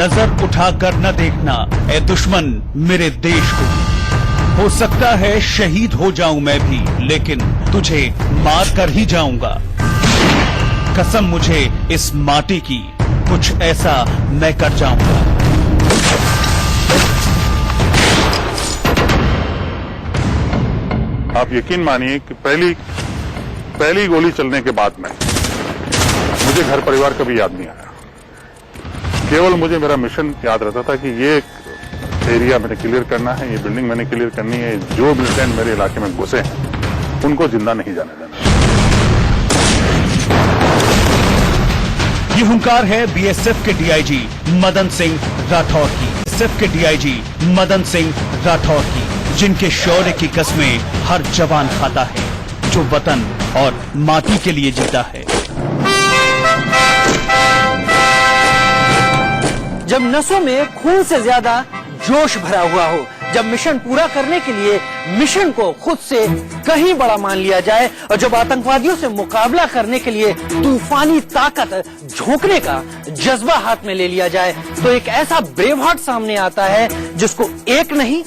नजर उठाकर न देखना ए दुश्मन मेरे देश को। हो सकता है शहीद हो जाऊं मैं भी, लेकिन तुझे मार कर ही जाऊंगा। कसम मुझे इस माटी की, कुछ ऐसा मैं कर जाऊंगा। आप यकीन मानिए कि पहली गोली चलने के बाद में मुझे घर परिवार कभी याद नहीं आया। केवल मुझे मेरा मिशन याद रहता था कि ये एरिया मैंने क्लियर करना है, ये बिल्डिंग मैंने क्लियर करनी है, जो मिलिटेंट मेरे इलाके में घुसे हैं उनको जिंदा नहीं जाने देना। ये हुंकार है बीएसएफ के डीआईजी मदन सिंह राठौर की। बीएसएफ के डीआईजी मदन सिंह राठौर की, जिनके शौर्य की कस्में हर जवान खाता है, जो वतन और माटी के लिए जीता है। जब नसों में खून से ज्यादा जोश भरा हुआ हो, जब मिशन पूरा करने के लिए मिशन को खुद से कहीं बड़ा मान लिया जाए, और जब आतंकवादियों से मुकाबला करने के लिए तूफानी ताकत झोंकने का जज्बा हाथ में ले लिया जाए, तो एक ऐसा ब्रेव हार्ट सामने आता है जिसको एक नहीं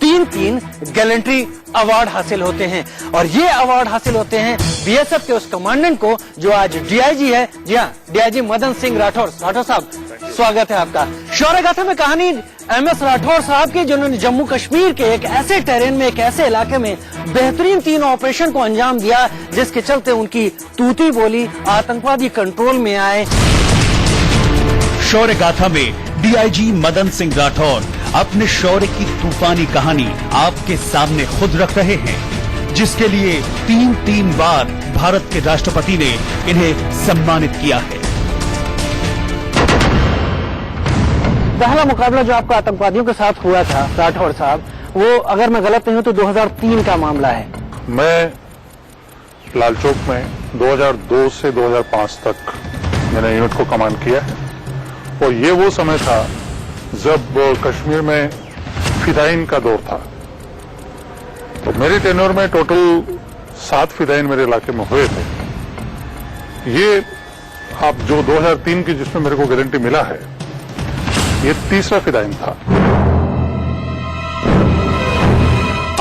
3 गैलेंट्री अवार्ड हासिल होते हैं। और ये अवार्ड हासिल होते हैं बीएसएफ के उस कमांडेंट को जो आज डीआईजी है। जी हाँ, डीआईजी मदन सिंह राठौर साहब, स्वागत है आपका। शौर्य गाथा में कहानी एमएस राठौर साहब की, जिन्होंने जम्मू कश्मीर के एक ऐसे टेरेन में, एक ऐसे इलाके में बेहतरीन 3 ऑपरेशन को अंजाम दिया, जिसके चलते उनकी तूती बोली आतंकवादी कंट्रोल में आए। शौर्य गाथा में डीआईजी मदन सिंह राठौर अपने शौर्य की तूफानी कहानी आपके सामने खुद रख रहे हैं, जिसके लिए 3 बार भारत के राष्ट्रपति ने इन्हें सम्मानित किया है। पहला मुकाबला जो आपका आतंकवादियों के साथ हुआ था राठौर साहब, वो अगर मैं गलत नहीं हूं तो 2003 का मामला है। मैं लाल चौक में 2002 से 2005 तक मैंने यूनिट को कमांड किया है, और ये वो समय था जब कश्मीर में फिदाइन का दौर था। तो मेरे टेन्योर में टोटल 7 फिदाइन मेरे इलाके में हुए थे। ये आप जो 2003 की जिसमें मेरे को गारंटी मिला है, ये 3रा फिदाइन था।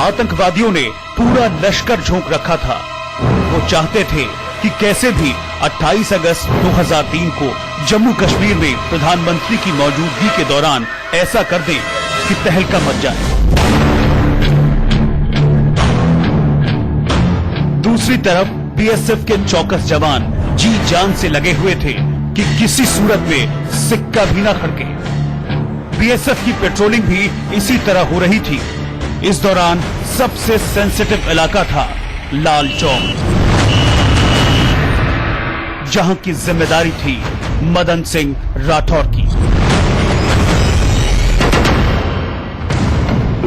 आतंकवादियों ने पूरा लश्कर झोंक रखा था। वो चाहते थे कि कैसे भी 28 अगस्त 2003 को जम्मू कश्मीर में प्रधानमंत्री की मौजूदगी के दौरान ऐसा कर दें कि तहलका मच जाए। दूसरी तरफ बीएसएफ के चौकस जवान जी जान से लगे हुए थे कि किसी सूरत में सिक्का भी न खड़के। बीएसएफ की पेट्रोलिंग भी इसी तरह हो रही थी। इस दौरान सबसे सेंसिटिव इलाका था लाल चौक, जहां की जिम्मेदारी थी मदन सिंह राठौर की।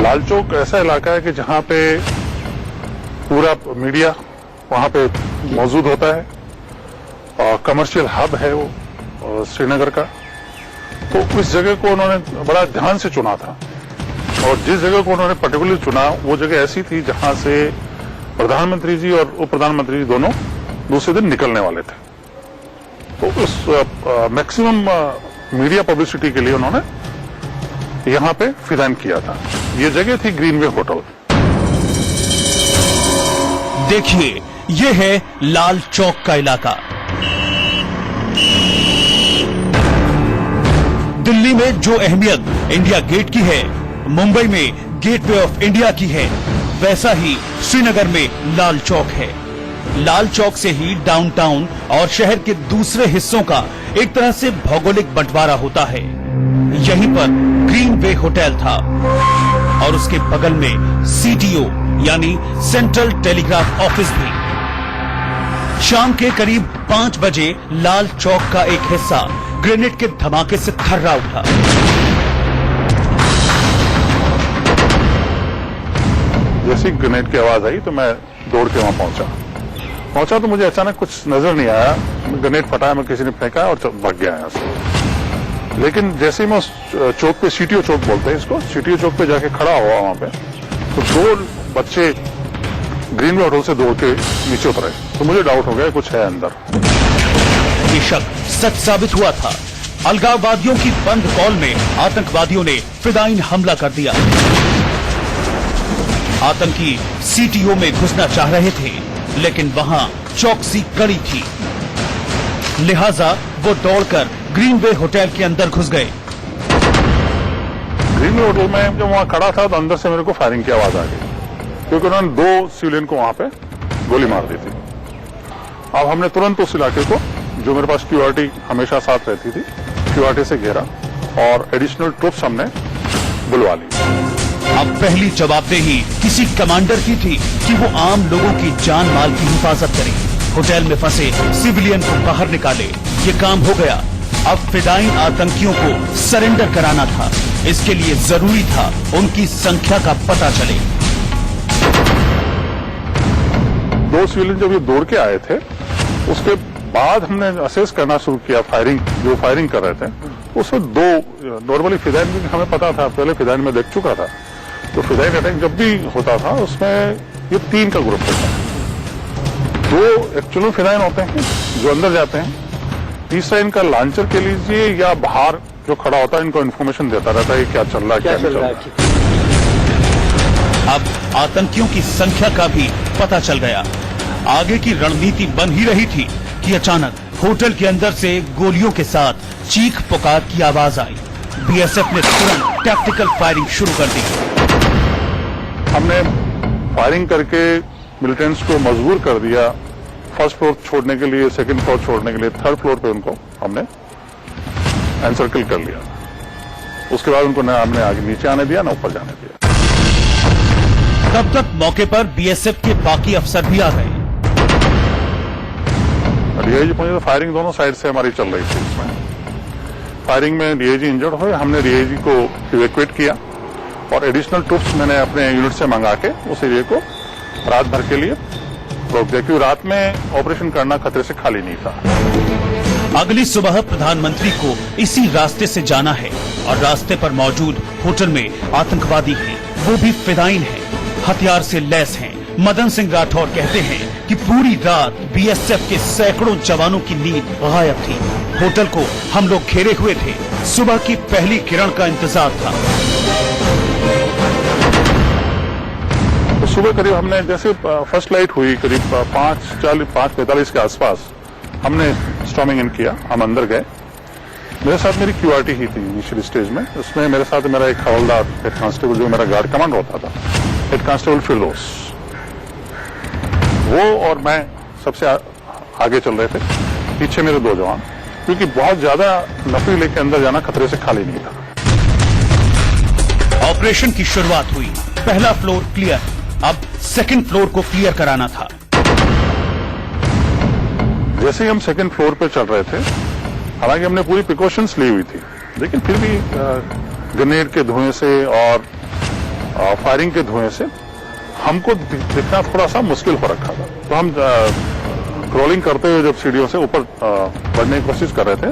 लाल चौक ऐसा इलाका है कि जहां पे पूरा मीडिया वहां पे मौजूद होता है, और कमर्शियल हब है वो श्रीनगर का। तो उस जगह को उन्होंने बड़ा ध्यान से चुना था, और जिस जगह को उन्होंने पर्टिकुलर चुना वो जगह ऐसी थी जहां से प्रधानमंत्री जी और उप प्रधानमंत्री जी दोनों दूसरे दिन निकलने वाले थे। तो उस मैक्सिमम मीडिया पब्लिसिटी के लिए उन्होंने यहां पे फिदाइन किया था। ये जगह थी ग्रीनवे होटल। देखिए, ये है लाल चौक का इलाका। दिल्ली में जो अहमियत इंडिया गेट की है, मुंबई में गेटवे ऑफ इंडिया की है, वैसा ही श्रीनगर में लाल चौक है। लाल चौक से ही डाउनटाउन और शहर के दूसरे हिस्सों का एक तरह से भौगोलिक बंटवारा होता है। यहीं पर ग्रीन वे होटल था, और उसके बगल में सीटीओ यानी सेंट्रल टेलीग्राफ ऑफिस भी। शाम के करीब 5 बजे लाल चौक का एक हिस्सा ग्रेनेड के धमाके से थर्रा उठा। जैसी ग्रेनेड की आवाज आई तो मैं दौड़ के वहां पहुंचा तो मुझे अचानक कुछ नजर नहीं आया। ग्रेनेड फटा, मैं किसी ने फेंका और भाग गया यहाँ से। लेकिन जैसे ही मैं उस चौक पे, सीटीओ चौक बोलते हैं इसको, सीटीओ चौक पे जाके खड़ा हुआ वहां पे, तो 2 बच्चे ग्रीनवे होटल से दौड़ के नीचे उतरे। तो मुझे डाउट हो गया कुछ है अंदर। ये शक सच साबित हुआ था। अलगाववादियों की बंद कॉल में आतंकवादियों ने फिदायीन हमला कर दिया। आतंकी सीटीओ में घुसना चाह रहे थे, लेकिन वहां चौकसी कड़ी थी, लिहाजा वो दौड़कर ग्रीनवे होटल के अंदर घुस गए। ग्रीनवे होटल में जब वहां खड़ा था तो अंदर से मेरे को फायरिंग की आवाज आ गई, क्योंकि उन्होंने 2 सिविलियन को वहां पे गोली मार दी थी। अब हमने तुरंत उस इलाके को, जो मेरे पास क्यूआरटी हमेशा साथ रहती थी, क्यूआरटी से घेरा और एडिशनल ट्रूप्स हमने बुलवा ली। अब पहली जवाबदेही किसी कमांडर की थी कि वो आम लोगों की जान माल की हिफाजत करे, होटल में फंसे सिविलियन को बाहर निकाले। ये काम हो गया। अब फिदायीन आतंकियों को सरेंडर कराना था। इसके लिए जरूरी था उनकी संख्या का पता चले। 2 सिविलियन जब ये दौड़ के आए थे, उसके बाद हमने असेस करना शुरू किया। जो फायरिंग कर रहे थे उसमें 2 नॉर्मली फिदायीन, क्योंकि हमें पता था, पहले फिदायीन में देख चुका था, तो फिदायीन अटैक जब भी होता था उसमें ये 3 का ग्रुप होता है। 2 एक्चुअली फिदायीन होते हैं जो अंदर जाते हैं, तीसरा इनका लॉन्चर के लीजिए या बाहर जो खड़ा होता है, इनको इन्फॉर्मेशन देता रहता है क्या चल रहा है, क्या नहीं चल रहा है। अब आतंकियों की संख्या का भी पता चल गया। आगे की रणनीति बन ही रही थी कि अचानक होटल के अंदर से गोलियों के साथ चीख पुकार की आवाज आई। बीएसएफ ने तुरंत टैक्टिकल फायरिंग शुरू कर दी। हमने फायरिंग करके मिलिटेंट्स को मजबूर कर दिया फर्स्ट फ्लोर छोड़ने के लिए, सेकंड फ्लोर छोड़ने के लिए। 3rd फ्लोर पे उनको हमने एनसर्कल कर लिया। उसके बाद उनको न हमने आगे नीचे आने दिया, न ऊपर जाने दिया। तब तक मौके पर बीएसएफ के बाकी अफसर भी आ गए। डीआईजी पहुंचे तो फायरिंग दोनों साइड से हमारी चल रही थी। इसमें फायरिंग में डीआईजी इंजर्ड हुए, हमने डीआईजी को इवैक्यूएट किया और एडिशनल ट्रूप्स मैंने अपने यूनिट से मंगा के उस एरिया को रात भर के लिए रोक दिया, क्योंकि रात में ऑपरेशन करना खतरे से खाली नहीं था। अगली सुबह प्रधानमंत्री को इसी रास्ते से जाना है और रास्ते पर मौजूद होटल में आतंकवादी हैं, वो भी फिदायीन हैं, हथियार से लैस हैं। मदन सिंह राठौर कहते हैं कि पूरी रात बीएसएफ के सैकड़ों जवानों की नींद गायब थी। होटल को हम लोग घेरे हुए थे। सुबह की पहली किरण का इंतजार था। तो सुबह करीब हमने जैसे फर्स्ट लाइट हुई, करीब 5:45 के आसपास हमने स्टॉर्मिंग इन किया। हम अंदर गए। मेरे साथ मेरी क्यूआरटी ही थी इनिशियल स्टेज में। उसमें मेरे साथ मेरा एक हवलदार, हेड कांस्टेबल, जो मेरा गार्ड कमांडर होता था, हेड कांस्टेबल फिरदौस, वो और मैं सबसे आगे चल रहे थे। पीछे मेरे 2 जवान, क्योंकि बहुत ज्यादा नफरी लेके अंदर जाना खतरे से खाली नहीं था। ऑपरेशन की शुरुआत हुई। पहला फ्लोर क्लियर, अब सेकंड फ्लोर को क्लियर कराना था। जैसे ही हम सेकंड फ्लोर पे चल रहे थे, हालांकि हमने पूरी प्रिकॉशंस ली हुई थी, लेकिन फिर भी ग्रेनेड के धुएं से और फायरिंग के धुएं से हमको दिखना थोड़ा सा मुश्किल हो रखा था। तो हम क्रॉलिंग करते हुए जब सीढ़ियों से ऊपर बढ़ने की कोशिश कर रहे थे,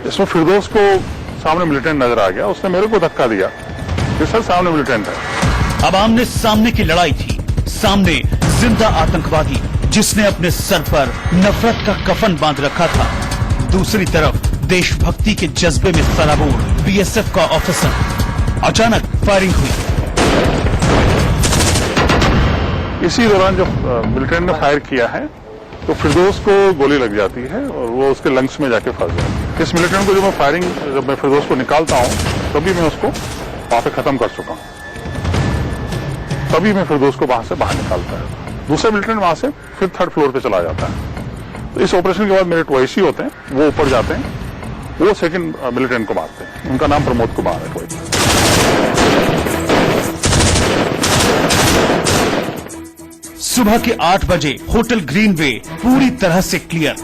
इसमें फिरदौस को सामने मिलिटेंट नजर आ गया। उसने मेरे को धक्का दिया कि सर सामने मिलिटेंट है। अब आमने सामने की लड़ाई थी। सामने जिंदा आतंकवादी जिसने अपने सर पर नफरत का कफन बांध रखा था, दूसरी तरफ देशभक्ति के जज्बे में सराबोर बीएसएफ का ऑफिसर। अचानक फायरिंग हुई। इसी दौरान जब मिलिटेंट ने फायर किया है तो फिरदौस को गोली लग जाती है और वो उसके लंग्स में जाके फंस जाती है। इस मिलिटेंट को जब मैं फिरदौस को निकालता हूं, तभी मैं उसको वहां पे खत्म कर चुका हूं। तभी मैं फिरदौस को वहां से बाहर निकालता है। दूसरा मिलिटेंट वहां से फिर 3rd फ्लोर पे चला जाता है। तो इस ऑपरेशन के बाद मेरे ट्वाइसी होते हैं, वो ऊपर जाते हैं, वो सेकंड मिलिटेंट को मारते हैं। उनका नाम प्रमोद कुमार है। सुबह के 8 बजे होटल ग्रीनवे पूरी तरह से क्लियर।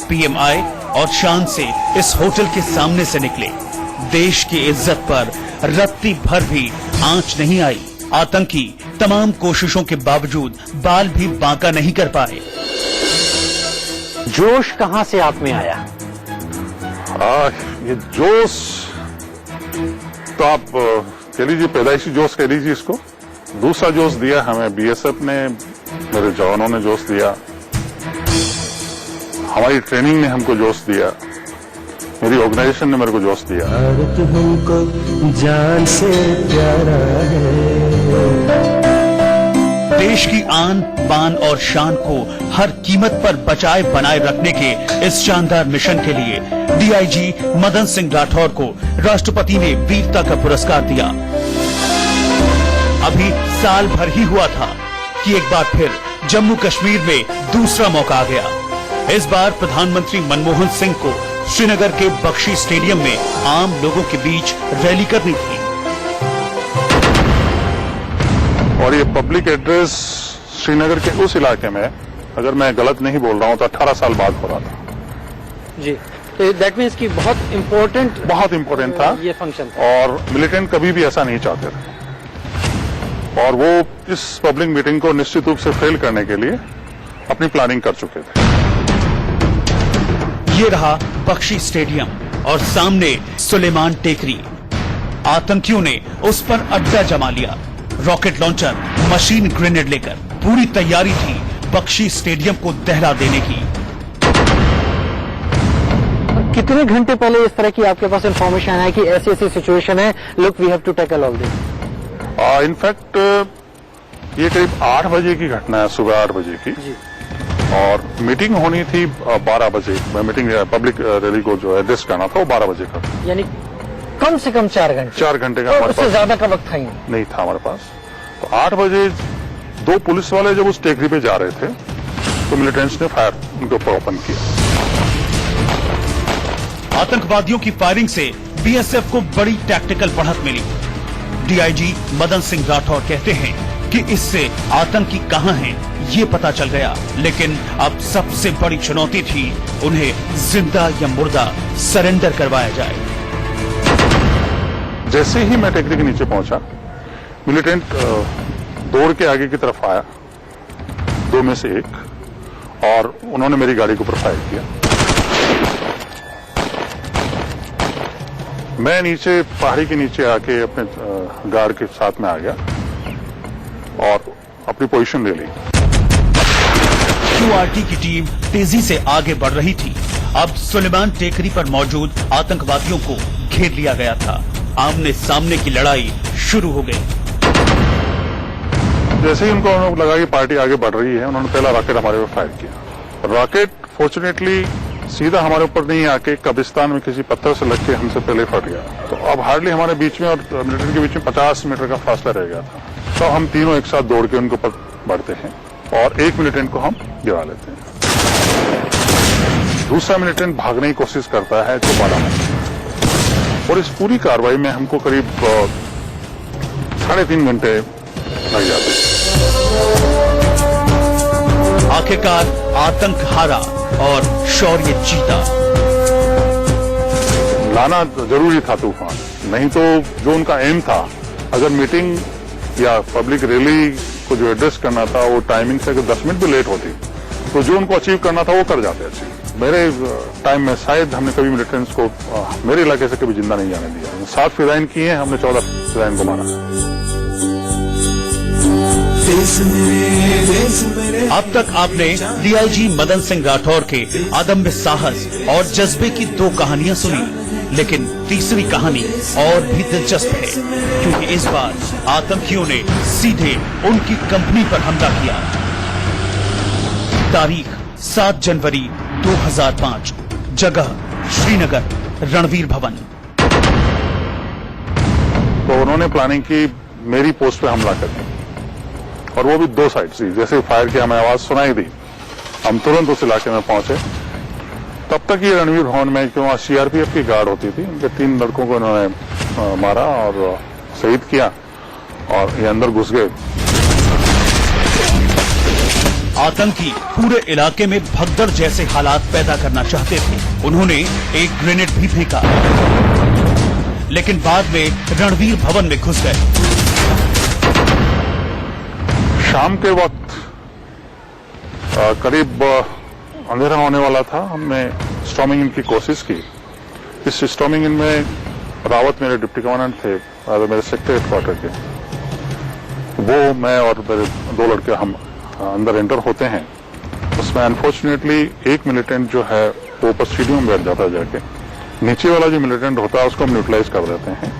पीएम आए और शान से इस होटल के सामने से निकले। देश की इज्जत पर रत्ती भर भी आंच नहीं आई। आतंकी तमाम कोशिशों के बावजूद बाल भी बांका नहीं कर पाए। जोश कहां से आप में आया? ये जोश तो आप कह लीजिए, पैदाइशी जोश कह लीजिए इसको। दूसरा जोश दिया हमें बीएसएफ ने, मेरे जवानों ने जोश दिया, हमारी ट्रेनिंग ने हमको जोश दिया। मेरी ऑर्गेनाइजेशन ने मेरे को जोश दिया। भारत हमको जान से प्यारा है। देश की आन बान और शान को हर कीमत पर बचाए बनाए रखने के इस शानदार मिशन के लिए डीआईजी मदन सिंह राठौर को राष्ट्रपति ने वीरता का पुरस्कार दिया। अभी साल भर ही हुआ था कि एक बार फिर जम्मू कश्मीर में दूसरा मौका आ गया। इस बार प्रधानमंत्री मनमोहन सिंह को श्रीनगर के बख्शी स्टेडियम में आम लोगों के बीच रैली करनी थी। और ये पब्लिक एड्रेस श्रीनगर के उस इलाके में, अगर मैं गलत नहीं बोल रहा हूं, तो 18 साल बाद हो रहा था जी। तो दैट मीन्स कि बहुत इम्पोर्टेंट था ये फंक्शन था। और मिलिटेंट कभी भी ऐसा नहीं चाहते थे। और वो इस पब्लिक मीटिंग को निश्चित रूप से फेल करने के लिए अपनी प्लानिंग कर चुके थे। ये रहा बख्शी स्टेडियम और सामने सुलेमान टेकरी। आतंकियों ने उस पर अड्डा जमा लिया। रॉकेट लॉन्चर, मशीन ग्रेनेड लेकर पूरी तैयारी थी बख्शी स्टेडियम को दहला देने की। कितने घंटे पहले इस तरह की आपके पास इंफॉर्मेशन है कि ऐसी ऐसी सिचुएशन है, look we have to tackle all this? In fact ये करीब 8 बजे की घटना है, सुबह 8 बजे की। जी। और मीटिंग होनी थी 12 बजे। मीटिंग पब्लिक रैली को जो एड्रेस करना था वो 12 बजे का था। यानी कम से कम 4 घंटे। 4 घंटे का और हमारे उससे पास ज्यादा का वक्त था ही नहीं था हमारे पास। तो 8 बजे 2 पुलिस वाले जब उस टेकरी पे जा रहे थे तो मिलिटेंट्स ने फायर उनके ऊपर ओपन किया। आतंकवादियों की फायरिंग से बीएसएफ को बड़ी टैक्टिकल बढ़त मिली। डीआईजी मदन सिंह राठौर कहते हैं कि इससे आतंकी कहां हैं ये पता चल गया, लेकिन अब सबसे बड़ी चुनौती थी उन्हें जिंदा या मुर्दा सरेंडर करवाया जाए। जैसे ही मैं टेकरी के नीचे पहुंचा, मिलिटेंट दौड़ के आगे की तरफ आया, 2 में से एक, और उन्होंने मेरी गाड़ी के ऊपर फायर किया। मैं नीचे पहाड़ी के नीचे आके अपने गार्ड के साथ में आ गया और अपनी पोजीशन ले ली। क्यूआरटी की टीम तेजी से आगे बढ़ रही थी। अब सुलेमान टेकरी पर मौजूद आतंकवादियों को घेर लिया गया था। आमने सामने की लड़ाई शुरू हो गई। जैसे ही उनको लगा कि पार्टी आगे बढ़ रही है, उन्होंने पहला रॉकेट हमारे ऊपर फायर किया। रॉकेट फॉर्चुनेटली सीधा हमारे ऊपर नहीं आके कब्रिस्तान में किसी पत्थर से लग के हमसे पहले फट गया। तो अब हार्डली हमारे बीच में और मिलिट्री के बीच में 50 मीटर का फासला रह गया था। तो हम तीनों एक साथ दौड़ के उनके ऊपर बढ़ते हैं और एक मिलिटेंट को हम गिरा लेते हैं। दूसरा मिलिटेंट भागने की कोशिश करता है तो बाला में, और इस पूरी कार्रवाई में हमको करीब 3.5 घंटे लग जाते हैं। आखिरकार आतंक हारा और शौर्य जीता। लाना जरूरी था तूफान, नहीं तो जो उनका एम था, अगर मीटिंग या पब्लिक रैली को जो एड्रेस करना था वो टाइमिंग से अगर 10 मिनट भी लेट होती तो जो उनको अचीव करना था वो कर जाते अचीव। मेरे टाइम में शायद हमने कभी मिलिटेंट्स को मेरे इलाके से कभी जिंदा नहीं जाने दिया। 7 फिदाइन किए हैं हमने, 14 फिदाइन को मारा। अब तक आपने डीआईजी मदन सिंह राठौर के अदम्य साहस और जज्बे की 2 कहानियां सुनी, लेकिन तीसरी कहानी और भी दिलचस्प है, क्योंकि इस बार आतंकियों ने सीधे उनकी कंपनी पर हमला किया। तारीख 7 जनवरी 2005, जगह श्रीनगर, रणवीर भवन। तो उन्होंने प्लानिंग की मेरी पोस्ट पे हमला करने, और वो भी 2 साइड से। जैसे फायर की हमें आवाज सुनाई दी, हम तुरंत उस इलाके में पहुंचे। तब तक ये रणवीर भवन में, क्यों वहां सीआरपीएफ की गार्ड होती थी, उनके 3 लड़कों को इन्होंने मारा और शहीद किया और ये अंदर घुस गए। आतंकी पूरे इलाके में भगदड़ जैसे हालात पैदा करना चाहते थे। उन्होंने एक ग्रेनेड भी फेंका, लेकिन बाद में रणवीर भवन में घुस गए। शाम के वक्त करीब अंधेरा होने वाला था। हमने स्टॉर्मिंग इन की कोशिश की। इस स्टॉर्मिंग इन में रावत मेरे डिप्टी कमांडेंट थे, मेरे सेक्टर हेडक्वार्टर के। वो, मैं और मेरे 2 लड़के हम अंदर एंटर होते हैं। उसमें अनफॉर्चुनेटली एक मिलिटेंट जो है वो ऊपर सीढ़ियों में बैठ जाता है जाके, नीचे वाला जो मिलिटेंट होता है उसको हम न्यूट्रलाइज कर देते हैं।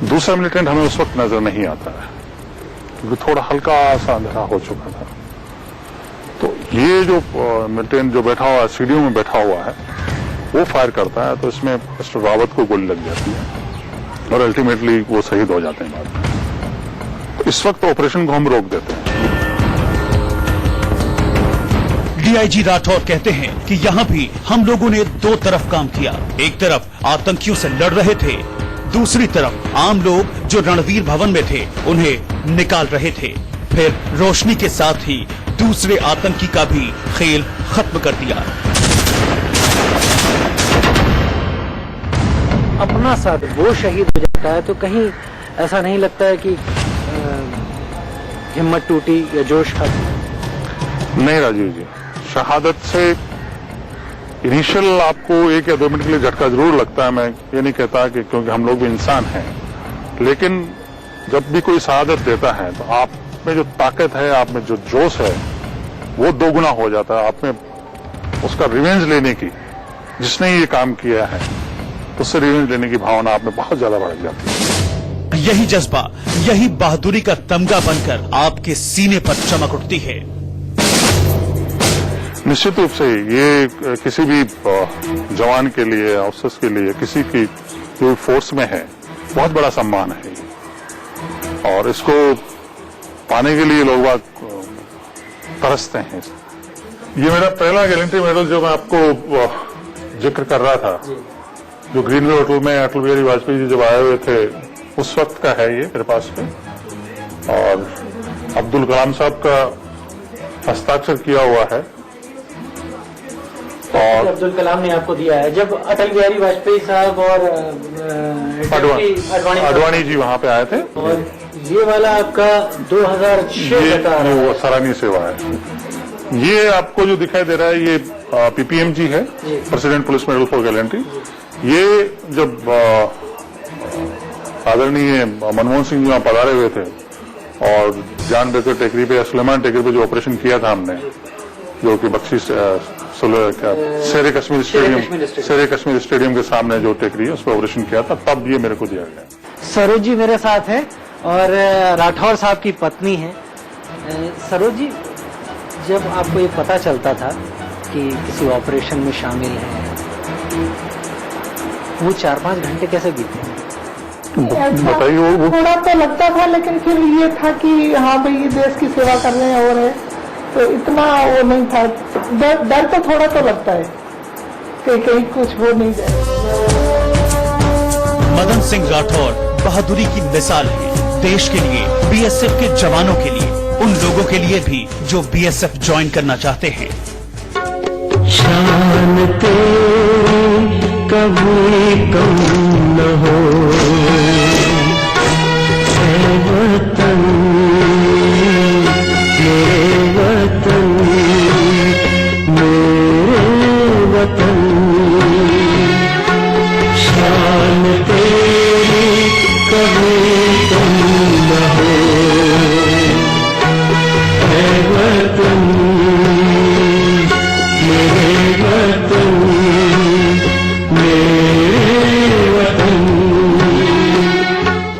दूसरा मिलिटेंट हमें उस वक्त नजर नहीं आता है क्योंकि थोड़ा हल्का सा अंधेरा हो चुका था। तो ये जो मिलिटेंट जो बैठा हुआ है, सीढ़ियों में बैठा हुआ है, वो फायर करता है तो इसमें मिस्टर रावत को गोली लग जाती है और अल्टीमेटली वो शहीद हो जाते हैं बाद में। तो इस वक्त ऑपरेशन को हम रोक देते हैं। डीआईजी राठौर कहते हैं कि यहाँ भी हम लोगों ने दो तरफ काम किया। एक तरफ आतंकियों से लड़ रहे थे, दूसरी तरफ आम लोग जो रणवीर भवन में थे उन्हें निकाल रहे थे। फिर रोशनी के साथ ही दूसरे आतंकी का भी खेल खत्म कर दिया। अपना साथ वो शहीद हो जाता है तो कहीं ऐसा नहीं लगता है कि हिम्मत टूटी या जोश खत्म? नहीं राजीव जी, शहादत से इनिशियल आपको 1 या 2 मिनट के लिए झटका जरूर लगता है। मैं ये नहीं कहता कि क्योंकि हम लोग भी इंसान हैं, लेकिन जब भी कोई शहादत देता है तो आप में जो ताकत है, आप में जो जोश है, वो दोगुना हो जाता है। आप में उसका रिवेंज लेने की, जिसने ये काम किया है उससे रिवेंज लेने की भावना आप में बहुत ज्यादा बढ़ जाती है। यही जज्बा, यही बहादुरी का तमगा बनकर आपके सीने पर चमक उठती है। निश्चित रूप से ये किसी भी जवान के लिए, ऑफिसर्स के लिए, किसी की जो फोर्स में है, बहुत बड़ा सम्मान है और इसको पाने के लिए लोग तरसते हैं। ये मेरा पहला गैलेंट्री मेडल जो मैं आपको जिक्र कर रहा था, जो ग्रीनवे होटल में अटल बिहारी वाजपेयी जी जब आए हुए थे उस वक्त का है ये मेरे पास में, और अब्दुल कलाम साहब का हस्ताक्षर किया हुआ है। और अब्दुल कलाम ने आपको दिया है जब अटल बिहारी वाजपेयी साहब और अडवाणी जी वहां पे आए थे। और ये वाला आपका 2006 का वो सराहनीय सेवा है। ये आपको जो दिखाई दे रहा है ये पीपीएम जी है, president police medal for gallantry. ये जब आदरणीय मनमोहन सिंह जी वहां पधारे हुए थे और जान बेकर टेकरी पे, सुलेमान टेकरी पे जो ऑपरेशन किया था हमने, जो कि बख्शी शेर कश्मीर स्टेडियम के सामने जो टेकरी है उस पर ऑपरेशन किया था, तब ये मेरे को दिया गया। सरोज जी मेरे साथ है और राठौर साहब की पत्नी है। सरोज जी, जब आपको ये पता चलता था कि किसी ऑपरेशन में शामिल है, वो 4-5 घंटे कैसे बीते? बताइए। वो थोड़ा तो लगता था, लेकिन फिर ये था कि हाँ भाई ये देश की सेवा कर रहे हैं, और तो इतना वो नहीं था। डर तो थोड़ा तो लगता है कि कहीं कुछ हो नहीं जाए। मदन सिंह राठौर बहादुरी की मिसाल है देश के लिए, बीएसएफ के जवानों के लिए, उन लोगों के लिए भी जो बीएसएफ ज्वाइन करना चाहते हैं। शान तेरी कभी कम न हो, ऐ वतन